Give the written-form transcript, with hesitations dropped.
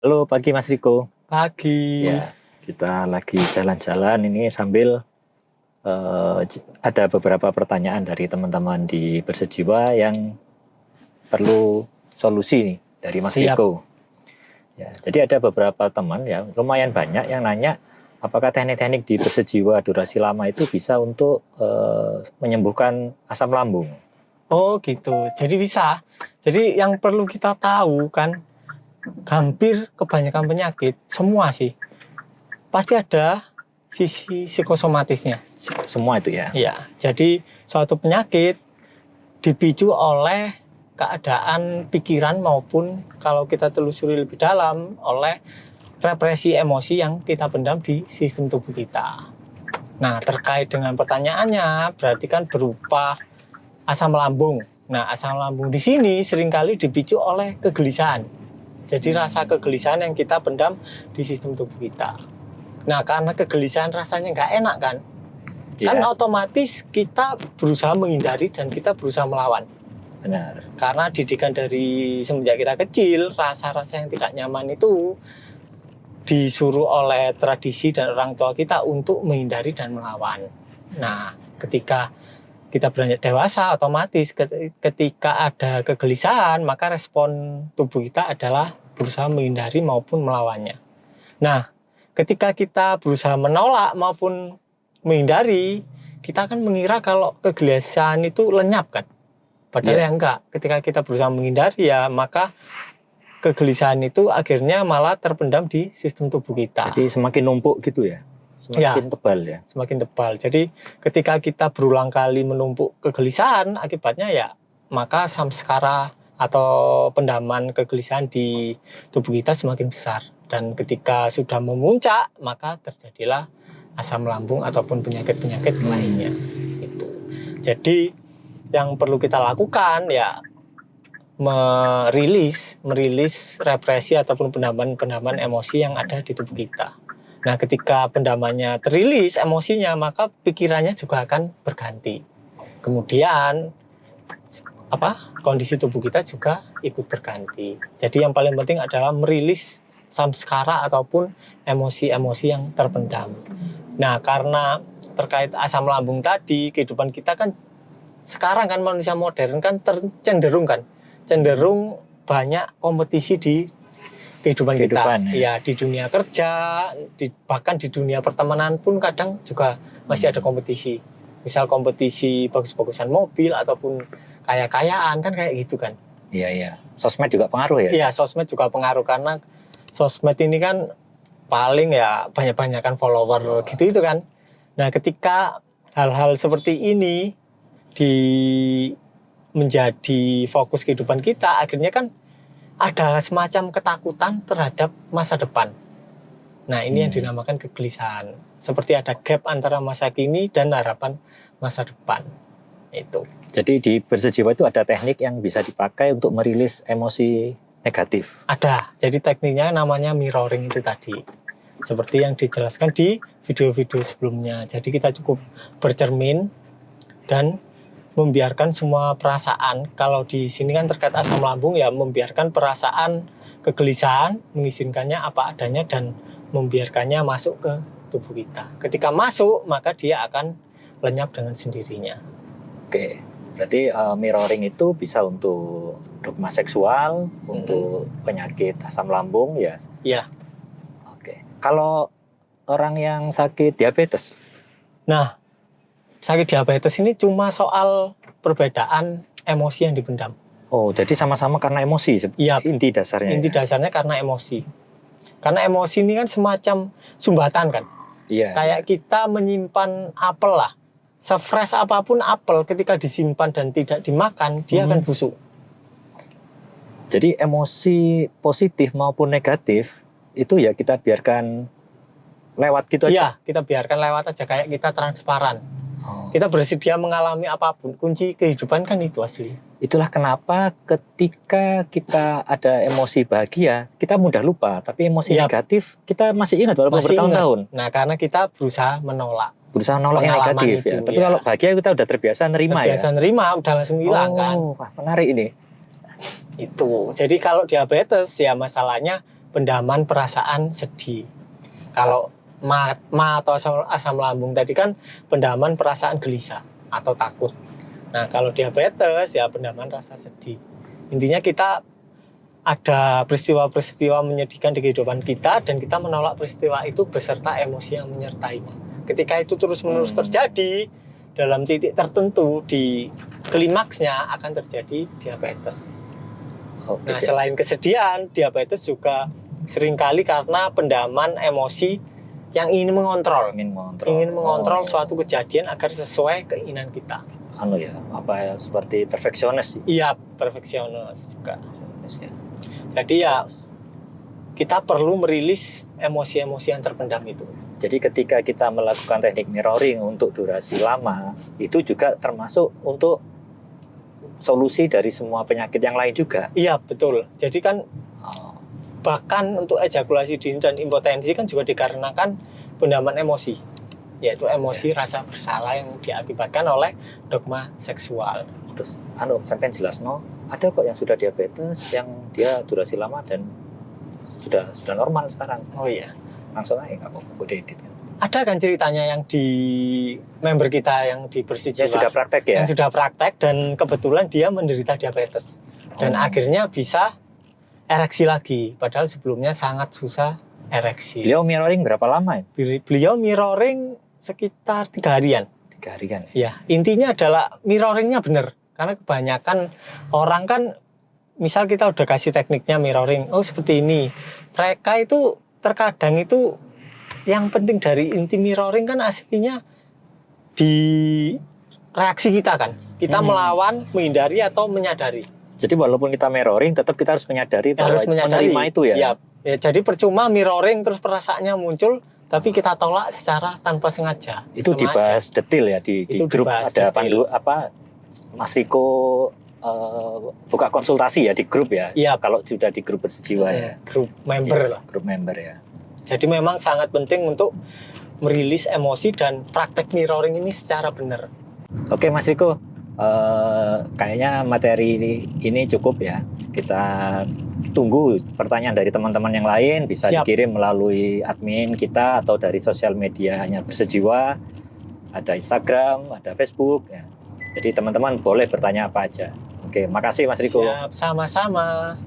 Halo pagi Mas Riko. Pagi. Ya, kita lagi jalan-jalan ini sambil ada beberapa pertanyaan dari teman-teman di Bersejiwa yang perlu solusi nih dari Mas Siap. Riko. Ya, jadi ada beberapa teman ya, lumayan banyak yang nanya apakah teknik-teknik di Bersejiwa durasi lama itu bisa untuk menyembuhkan asam lambung. Oh gitu. Jadi bisa. Jadi yang perlu kita tahu kan, hampir kebanyakan penyakit, semua sih, pasti ada sisi psikosomatisnya. Semua itu ya. Iya. Jadi suatu penyakit dipicu oleh keadaan pikiran maupun kalau kita telusuri lebih dalam oleh represi emosi yang kita pendam di sistem tubuh kita. Nah, terkait dengan pertanyaannya, berarti kan berupa asam lambung. Nah, asam lambung di sini seringkali dipicu oleh kegelisahan. Jadi rasa kegelisahan yang kita pendam di sistem tubuh kita. Nah, karena kegelisahan rasanya nggak enak kan? Ya. Kan otomatis kita berusaha menghindari dan kita berusaha melawan. Benar. Karena didikan dari semenjak kita kecil, rasa-rasa yang tidak nyaman itu disuruh oleh tradisi dan orang tua kita untuk menghindari dan melawan. Nah, ketika kita beranjak dewasa, otomatis ketika ada kegelisahan, maka respon tubuh kita adalah berusaha menghindari maupun melawannya. Nah, ketika kita berusaha menolak maupun menghindari, kita akan mengira kalau kegelisahan itu lenyap kan? Padahal ya enggak. Ketika kita berusaha menghindari ya, maka kegelisahan itu akhirnya malah terpendam di sistem tubuh kita. Jadi semakin numpuk gitu ya? Semakin tebal ya? Semakin tebal. Jadi ketika kita berulang kali menumpuk kegelisahan, akibatnya ya maka samskara atau pendaman kegelisahan di tubuh kita semakin besar. Dan ketika sudah memuncak, maka terjadilah asam lambung ataupun penyakit-penyakit lainnya. Itu. Jadi yang perlu kita lakukan ya merilis represi ataupun pendaman emosi yang ada di tubuh kita. Nah, ketika pendamannya terilis emosinya, maka pikirannya juga akan berganti. Kemudian kondisi tubuh kita juga ikut berganti. Jadi yang paling penting adalah merilis samskara ataupun emosi-emosi yang terpendam. Nah, karena terkait asam lambung tadi, kehidupan kita kan sekarang kan manusia modern kan cenderung banyak kompetisi di kehidupan kita. Ya, di dunia kerja, bahkan di dunia pertemanan pun kadang juga masih ada kompetisi. Misal kompetisi bagus-bagusan mobil ataupun kaya-kayaan kan kayak gitu kan. Iya, iya. Sosmed juga pengaruh ya? Iya, sosmed juga pengaruh karena sosmed ini kan paling ya banyak-banyakan follower gitu itu kan. Nah, ketika hal-hal seperti ini menjadi fokus kehidupan kita, akhirnya kan ada semacam ketakutan terhadap masa depan. Nah, ini yang dinamakan kegelisahan. Seperti ada gap antara masa kini dan harapan masa depan. Itu. Jadi di Bersejiwa itu ada teknik yang bisa dipakai untuk merilis emosi negatif? Ada. Jadi tekniknya namanya mirroring itu tadi. Seperti yang dijelaskan di video-video sebelumnya. Jadi kita cukup bercermin dan membiarkan semua perasaan. Kalau di sini kan terkait asam lambung ya, membiarkan perasaan kegelisahan, mengizinkannya apa adanya dan membiarkannya masuk ke tubuh kita. Ketika masuk, maka dia akan lenyap dengan sendirinya. Oke, berarti mirroring itu bisa untuk dogma seksual, untuk penyakit asam lambung ya? Iya. Oke, kalau orang yang sakit diabetes? Nah, sakit diabetes ini cuma soal perbedaan emosi yang dipendam. Oh, jadi sama-sama karena emosi? Iya. Inti dasarnya? Inti dasarnya karena emosi. Karena emosi ini kan semacam sumbatan kan? Iya. Kayak kita menyimpan apel lah. Sefresh apapun apel, ketika disimpan dan tidak dimakan, dia akan busuk. Jadi emosi positif maupun negatif, itu ya kita biarkan lewat gitu aja? Iya, kita biarkan lewat aja, kayak kita transparan. Kita bersedia mengalami apapun. Kunci kehidupan kan itu asli. Itulah kenapa ketika kita ada emosi bahagia, kita mudah lupa. Tapi emosi negatif, kita masih ingat walaupun bertahun-tahun. Nah, karena kita berusaha menolak. Berusaha menolak yang negatif itu, ya. Tapi kalau bahagia kita udah terbiasa nerima ya? Terbiasa nerima, udah langsung hilang kan. Wah, menarik ini. Itu. Jadi kalau diabetes ya masalahnya pendaman perasaan sedih. Kalau ma atau asam lambung tadi kan pendaman perasaan gelisah atau takut. Nah, kalau diabetes ya pendaman rasa sedih. Intinya kita ada peristiwa-peristiwa menyedihkan di kehidupan kita dan kita menolak peristiwa itu beserta emosi yang menyertainya. Ketika itu terus-menerus terjadi, dalam titik tertentu di klimaksnya akan terjadi diabetes. Oke. Nah, selain kesedihan, diabetes juga seringkali karena pendaman emosi yang ingin mengontrol. Ingin mengontrol suatu kejadian agar sesuai keinginan kita. Seperti perfeksionis sih. Iya, perfeksionis juga. Perfeksionis, ya. Jadi ya kita perlu merilis emosi-emosi yang terpendam itu. Jadi ketika kita melakukan teknik mirroring untuk durasi lama, itu juga termasuk untuk solusi dari semua penyakit yang lain juga. Iya, betul. Jadi kan bahkan untuk ejakulasi dini dan impotensi kan juga dikarenakan pendaman emosi. Yaitu emosi rasa bersalah yang diakibatkan oleh dogma seksual. Terus sampai jelas ada kok yang sudah diabetes yang dia durasi lama dan sudah normal sekarang. Oh iya. Langsung aja nggak apa-apa, gue edit kan. Ada kan ceritanya yang di member kita yang di Bersejiwa. Yang sudah praktek ya? Yang sudah praktek dan kebetulan dia menderita diabetes. Dan akhirnya bisa ereksi lagi. Padahal sebelumnya sangat susah ereksi. Beliau mirroring berapa lama ya? Beliau mirroring sekitar 3 harian. 3 harian ya? Ya, intinya adalah mirroringnya benar. Karena kebanyakan orang kan, misal kita udah kasih tekniknya mirroring, oh seperti ini. Mereka itu terkadang itu yang penting dari inti mirroring kan aslinya di reaksi kita kan. Kita melawan, menghindari atau menyadari. Jadi walaupun kita mirroring, tetap kita harus menyadari bahwa menerima itu ya? Ya, jadi percuma mirroring terus perasaannya muncul, tapi kita tolak secara tanpa sengaja. Itu dibahas detail ya di grup, ada pandu Mas Riko buka konsultasi ya di grup ya. Iya. Kalau sudah di grup Bersejiwa ya. Grup member lah. Grup member ya. Jadi memang sangat penting untuk merilis emosi dan praktek mirroring ini secara benar. Oke Mas Riko, kayaknya materi ini cukup ya. Kita tunggu pertanyaan dari teman-teman yang lain, bisa dikirim melalui admin kita atau dari sosial medianya Bersejiwa, ada Instagram, ada Facebook ya. Jadi teman-teman boleh bertanya apa aja. Oke, makasih Mas Riko. Siap, sama-sama.